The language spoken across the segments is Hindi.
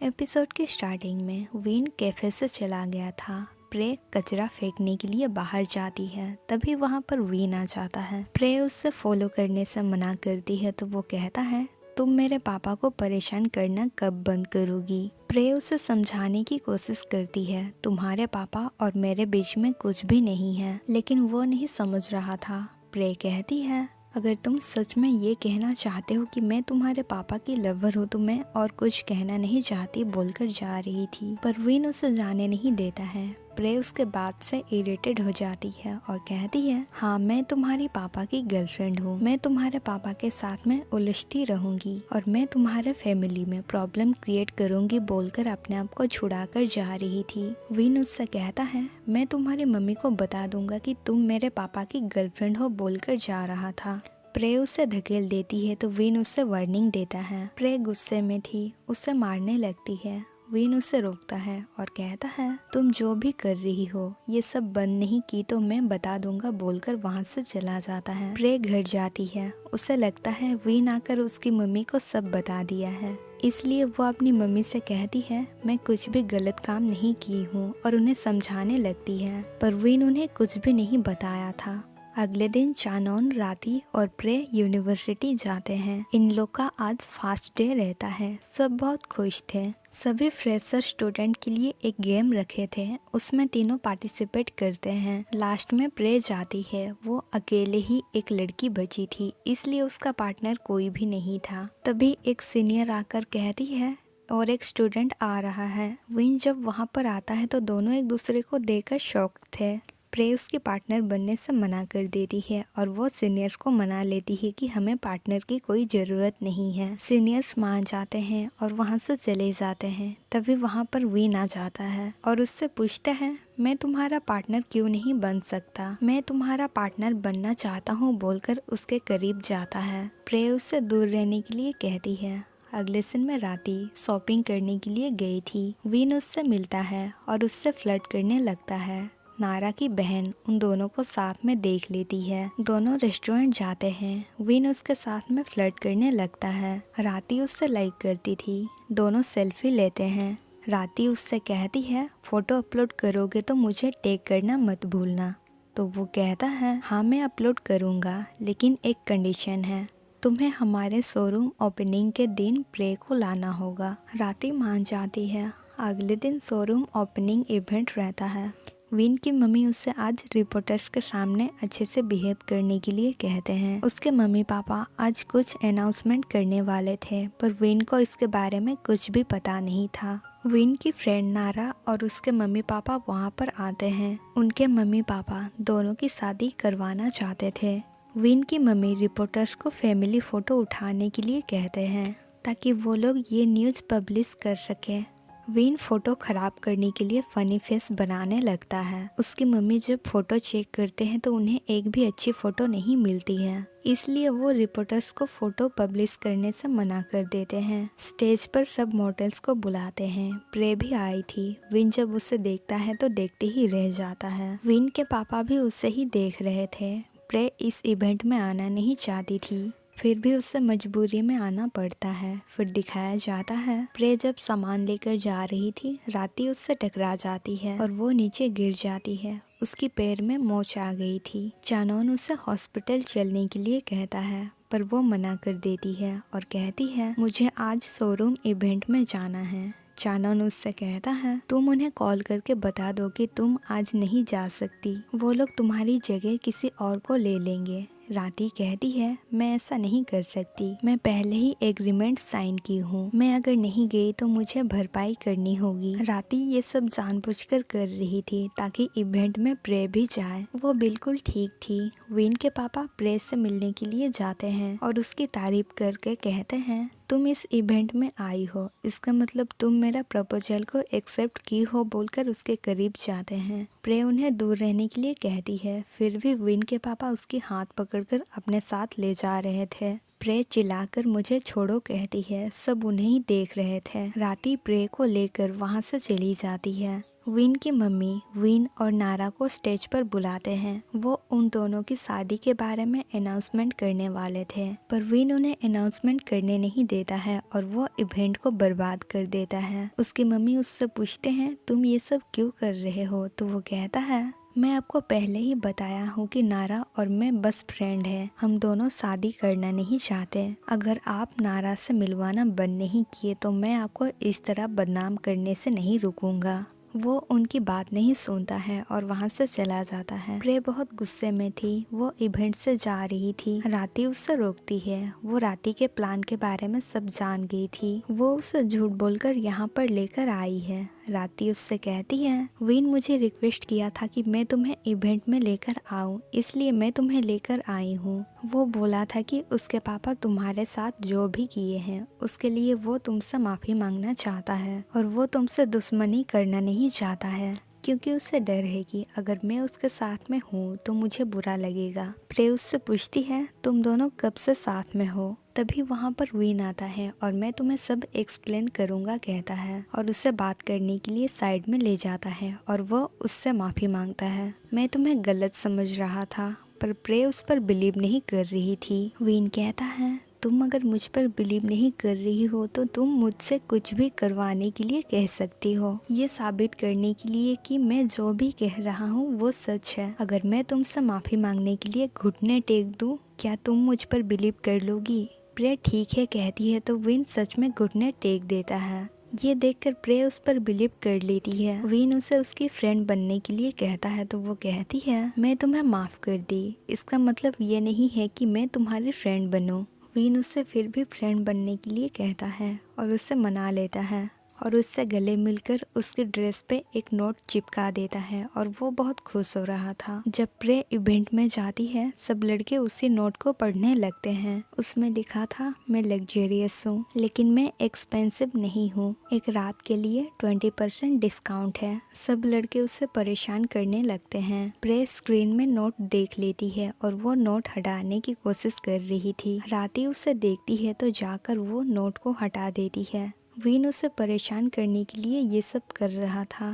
एपिसोड के स्टार्टिंग में विन कैफे से चला गया था। प्रे कचरा फेंकने के लिए बाहर जाती है, तभी वहाँ पर विन आ जाता है। प्रे उससे फॉलो करने से मना करती है तो वो कहता है, तुम मेरे पापा को परेशान करना कब बंद करोगी। प्रे उसे समझाने की कोशिश करती है, तुम्हारे पापा और मेरे बीच में कुछ भी नहीं है, लेकिन वो नहीं समझ रहा था। प्रे कहती है, अगर तुम सच में ये कहना चाहते हो कि मैं तुम्हारे पापा की लवर हूँ तो मैं और कुछ कहना नहीं चाहती बोलकर जा रही थी, पर विन उसे जाने नहीं देता है। प्रे उसके बात से इरिटेट हो जाती है और कहती है, हाँ मैं तुम्हारी पापा की गर्लफ्रेंड हूँ, मैं तुम्हारे पापा के साथ में उलझती रहूंगी और मैं तुम्हारे फैमिली में प्रॉब्लम क्रिएट करूंगी बोलकर अपने आप को छुड़ा कर जा रही थी। विन उससे कहता है, मैं तुम्हारी मम्मी को बता दूंगा कि तुम मेरे पापा की गर्लफ्रेंड हो बोलकर जा रहा था। प्रे उसे धकेल देती है तो विन उससे वार्निंग देता है। प्रे गुस्से में थी, उसे मारने लगती है। विन उसे रोकता है और कहता है, तुम जो भी कर रही हो ये सब बंद नहीं की तो मैं बता दूंगा बोलकर वहाँ से चला जाता है। प्रे घर जाती है, उसे लगता है विन आकर उसकी मम्मी को सब बता दिया है, इसलिए वो अपनी मम्मी से कहती है, मैं कुछ भी गलत काम नहीं की हूँ और उन्हें समझाने लगती है, पर विन उन्हें कुछ भी नहीं बताया था। अगले दिन चानोन, राती और प्रे यूनिवर्सिटी जाते हैं। इन लोग का आज फर्स्ट डे रहता है। सब बहुत खुश थे। सभी फ्रेशर स्टूडेंट के लिए एक गेम रखे थे, उसमें तीनों पार्टिसिपेट करते हैं। लास्ट में प्रे जाती है, वो अकेले ही एक लड़की बची थी, इसलिए उसका पार्टनर कोई भी नहीं था। तभी एक सीनियर आकर कहती है और एक स्टूडेंट आ रहा है। विन जब वहाँ पर आता है तो दोनों एक दूसरे को देखकर शॉक्ड थे। प्रे उसकी पार्टनर बनने से मना कर देती है और वो सीनियर्स को मना लेती है कि हमें पार्टनर की कोई ज़रूरत नहीं है। सीनियर्स मान जाते हैं और वहाँ से चले जाते हैं। तभी वहाँ पर विन आ जाता है और उससे पूछता है, मैं तुम्हारा पार्टनर क्यों नहीं बन सकता, मैं तुम्हारा पार्टनर बनना चाहता हूँ बोलकर उसके करीब जाता है। प्रे उससे दूर रहने के लिए कहती है। अगले दिन में राती शॉपिंग करने के लिए गई थी। विन उससे मिलता है और उससे फ्लर्ट करने लगता है। नारा की बहन उन दोनों को साथ में देख लेती है। दोनों रेस्टोरेंट जाते हैं। विन उसके साथ में फ्लर्ट करने लगता है। राती उससे लाइक करती थी। दोनों सेल्फी लेते हैं। राती उससे कहती है, फोटो अपलोड करोगे तो मुझे टैग करना मत भूलना। तो वो कहता है, हाँ मैं अपलोड करूँगा, लेकिन एक कंडीशन है, तुम्हें हमारे शोरूम ओपनिंग के दिन प्रे को लाना होगा। राती मान जाती है। अगले दिन शोरूम ओपनिंग इवेंट रहता है। विन की मम्मी उससे आज रिपोर्टर्स के सामने अच्छे से बिहेव करने के लिए कहते हैं। उसके मम्मी पापा आज कुछ अनाउंसमेंट करने वाले थे, पर विन को इसके बारे में कुछ भी पता नहीं था। विन की फ्रेंड नारा और उसके मम्मी पापा वहाँ पर आते हैं। उनके मम्मी पापा दोनों की शादी करवाना चाहते थे। विन की मम्मी रिपोर्टर्स को फैमिली फ़ोटो उठाने के लिए कहते हैं ताकि वो लोग ये न्यूज़ पब्लिश कर सके। विन फोटो खराब करने के लिए फनी फेस बनाने लगता है। उसकी मम्मी जब फोटो चेक करते हैं तो उन्हें एक भी अच्छी फोटो नहीं मिलती है, इसलिए वो रिपोर्टर्स को फोटो पब्लिश करने से मना कर देते हैं। स्टेज पर सब मॉडल्स को बुलाते हैं। प्रे भी आई थी। विन जब उसे देखता है तो देखते ही रह जाता है। विन के पापा भी उसे ही देख रहे थे। प्रे इस इवेंट में आना नहीं चाहती थी, फिर भी उससे मजबूरी में आना पड़ता है। फिर दिखाया जाता है, प्रे जब सामान लेकर जा रही थी, राती उससे टकरा जाती है और वो नीचे गिर जाती है। उसकी पैर में मोच आ गई थी। चानोन उसे हॉस्पिटल चलने के लिए कहता है, पर वो मना कर देती है और कहती है, मुझे आज शोरूम इवेंट में जाना है। चानोन उससे कहता है, तुम उन्हें कॉल करके बता दो कि तुम आज नहीं जा सकती, वो लोग तुम्हारी जगह किसी और को ले लेंगे। राती कहती है, मैं ऐसा नहीं कर सकती, मैं पहले ही एग्रीमेंट साइन की हूँ, मैं अगर नहीं गई तो मुझे भरपाई करनी होगी। राती ये सब जानबूझकर कर रही थी ताकि इवेंट में प्रे भी जाए। वो बिल्कुल ठीक थी। विन के पापा प्रे से मिलने के लिए जाते हैं और उसकी तारीफ करके कहते हैं, तुम इस इवेंट में आई हो, इसका मतलब तुम मेरा प्रपोजल को एक्सेप्ट की हो बोलकर उसके करीब जाते हैं। प्रे उन्हें दूर रहने के लिए कहती है, फिर भी विन के पापा उसकी हाथ पकड़कर अपने साथ ले जा रहे थे। प्रे चिल्लाकर मुझे छोड़ो कहती है। सब उन्हें ही देख रहे थे। राती प्रे को लेकर वहाँ से चली जाती है। विन की मम्मी विन और नारा को स्टेज पर बुलाते हैं। वो उन दोनों की शादी के बारे में अनाउंसमेंट करने वाले थे, पर विन उन्हें अनाउंसमेंट करने नहीं देता है और वो इवेंट को बर्बाद कर देता है। उसकी मम्मी उससे पूछते हैं तुम ये सब क्यों कर रहे हो, तो वो कहता है मैं आपको पहले ही बताया हूँ कि नारा और मैं बस फ्रेंड है, हम दोनों शादी करना नहीं चाहते। अगर आप नारा से मिलवाना बंद नहीं किए तो मैं आपको इस तरह बदनाम करने से नहीं रुकूंगा। वो उनकी बात नहीं सुनता है और वहाँ से चला जाता है। प्रे बहुत गुस्से में थी। वो इवेंट से जा रही थी। राती उससे रोकती है। वो राती के प्लान के बारे में सब जान गई थी। वो उसे झूठ बोलकर यहाँ पर लेकर आई है। राती उससे कहती है विन मुझे रिक्वेस्ट किया था कि मैं तुम्हें इवेंट में लेकर आऊं, इसलिए मैं तुम्हें लेकर आई हूँ। वो बोला था कि उसके पापा तुम्हारे साथ जो भी किए हैं उसके लिए वो तुमसे माफ़ी मांगना चाहता है और वो तुमसे दुश्मनी करना नहीं चाहता है, क्योंकि उससे डर है कि अगर मैं उसके साथ में हूँ तो मुझे बुरा लगेगा। प्रे उससे पूछती है तुम दोनों कब से साथ में हो। तभी वहाँ पर विन आता है और मैं तुम्हें सब एक्सप्लेन करूँगा कहता है और उससे बात करने के लिए साइड में ले जाता है और वो उससे माफ़ी मांगता है। मैं तुम्हें गलत समझ रहा था, पर प्रे उस पर बिलीव नहीं कर रही थी। विन कहता है तुम अगर मुझ पर बिलीव नहीं कर रही हो तो तुम मुझसे कुछ भी करवाने के लिए कह सकती हो, ये साबित करने के लिए कि मैं जो भी कह रहा हूँ वो सच है। अगर मैं तुमसे माफ़ी मांगने के लिए घुटने टेक दूँ, क्या तुम मुझ पर बिलीव कर लोगी। प्रे ठीक है कहती है तो विन सच में घुटने टेक देता है। ये देखकर प्रे उस पर बिलीव कर लेती है। विन उसे उसकी फ्रेंड बनने के लिए कहता है तो वो कहती है मैं तुम्हें माफ़ कर दी, इसका मतलब ये नहीं है कि मैं तुम्हारी फ्रेंड बनूं। विन उससे फिर भी फ्रेंड बनने के लिए कहता है और उससे मना लेता है और उससे गले मिलकर उसकी ड्रेस पे एक नोट चिपका देता है और वो बहुत खुश हो रहा था। जब प्रे इवेंट में जाती है सब लड़के उसी नोट को पढ़ने लगते हैं। उसमें लिखा था मैं लग्जरियस हूँ लेकिन मैं एक्सपेंसिव नहीं हूँ, एक रात के लिए 20% डिस्काउंट है। सब लड़के उससे परेशान करने लगते हैं। प्रे स्क्रीन में नोट देख लेती है और वो नोट हटाने की कोशिश कर रही थी। राती उसे देखती है तो जाकर वो नोट को हटा देती है। विन उसे परेशान करने के लिए ये सब कर रहा था।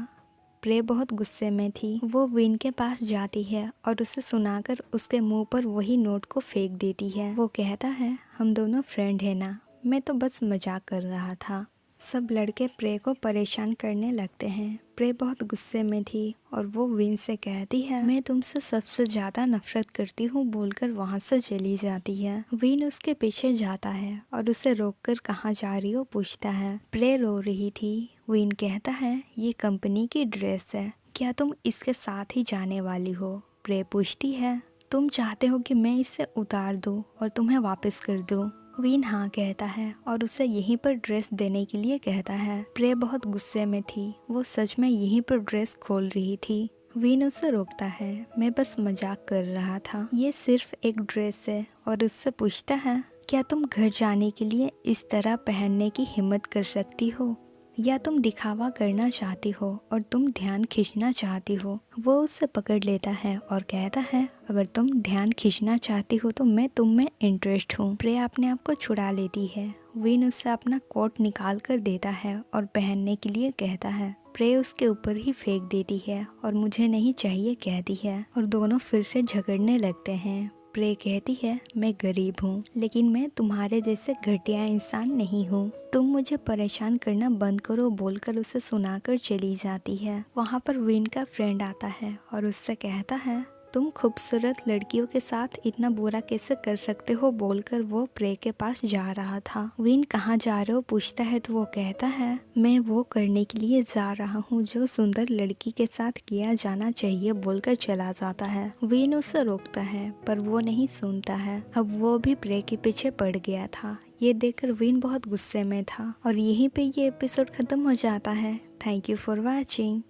प्रे बहुत गुस्से में थी। वो विन के पास जाती है और उसे सुनाकर उसके मुंह पर वही नोट को फेंक देती है। वो कहता है हम दोनों फ्रेंड है ना, मैं तो बस मजाक कर रहा था। सब लड़के प्रे को परेशान करने लगते हैं। प्रे बहुत गुस्से में थी और वो विन से कहती है मैं तुमसे सबसे ज़्यादा नफरत करती हूँ बोलकर वहाँ से चली जाती है। विन उसके पीछे जाता है और उसे रोककर कहाँ जा रही हो पूछता है। प्रे रो रही थी। विन कहता है ये कंपनी की ड्रेस है, क्या तुम इसके साथ ही जाने वाली हो। प्रे पूछती है तुम चाहते हो कि मैं इसे उतार दूँ और तुम्हें वापस कर दूँ। विन हाँ कहता है और उसे यहीं पर ड्रेस देने के लिए कहता है। प्रे बहुत गुस्से में थी। वो सच में यहीं पर ड्रेस खोल रही थी। विन उसे रोकता है मैं बस मजाक कर रहा था, ये सिर्फ एक ड्रेस है, और उससे पूछता है क्या तुम घर जाने के लिए इस तरह पहनने की हिम्मत कर सकती हो, या तुम दिखावा करना चाहती हो और तुम ध्यान खींचना चाहती हो। वो उससे पकड़ लेता है और कहता है अगर तुम ध्यान खींचना चाहती हो तो मैं तुम में इंटरेस्ट हूँ। प्रे अपने आप को छुड़ा लेती है। विन उससे अपना कोट निकाल कर देता है और पहनने के लिए कहता है। प्रे उसके ऊपर ही फेंक देती है और मुझे नहीं चाहिए कहती है और दोनों फिर से झगड़ने लगते हैं। प्रे कहती है मैं गरीब हूँ लेकिन मैं तुम्हारे जैसे घटिया इंसान नहीं हूँ, तुम मुझे परेशान करना बंद करो बोलकर उसे सुनाकर चली जाती है। वहाँ पर विन का फ्रेंड आता है और उससे कहता है तुम खूबसूरत लड़कियों के साथ इतना बुरा कैसे कर सकते हो बोलकर वो प्रे के पास जा रहा था। विन कहाँ जा रहे हो पूछता है तो वो कहता है मैं वो करने के लिए जा रहा हूँ जो सुंदर लड़की के साथ किया जाना चाहिए बोलकर चला जाता है। विन उसे रोकता है पर वो नहीं सुनता है। अब वो भी प्रे के पीछे पड़ गया था। ये देखकर विन बहुत गुस्से में था और यहीं पे ये एपिसोड खत्म हो जाता है। Thank you for watching.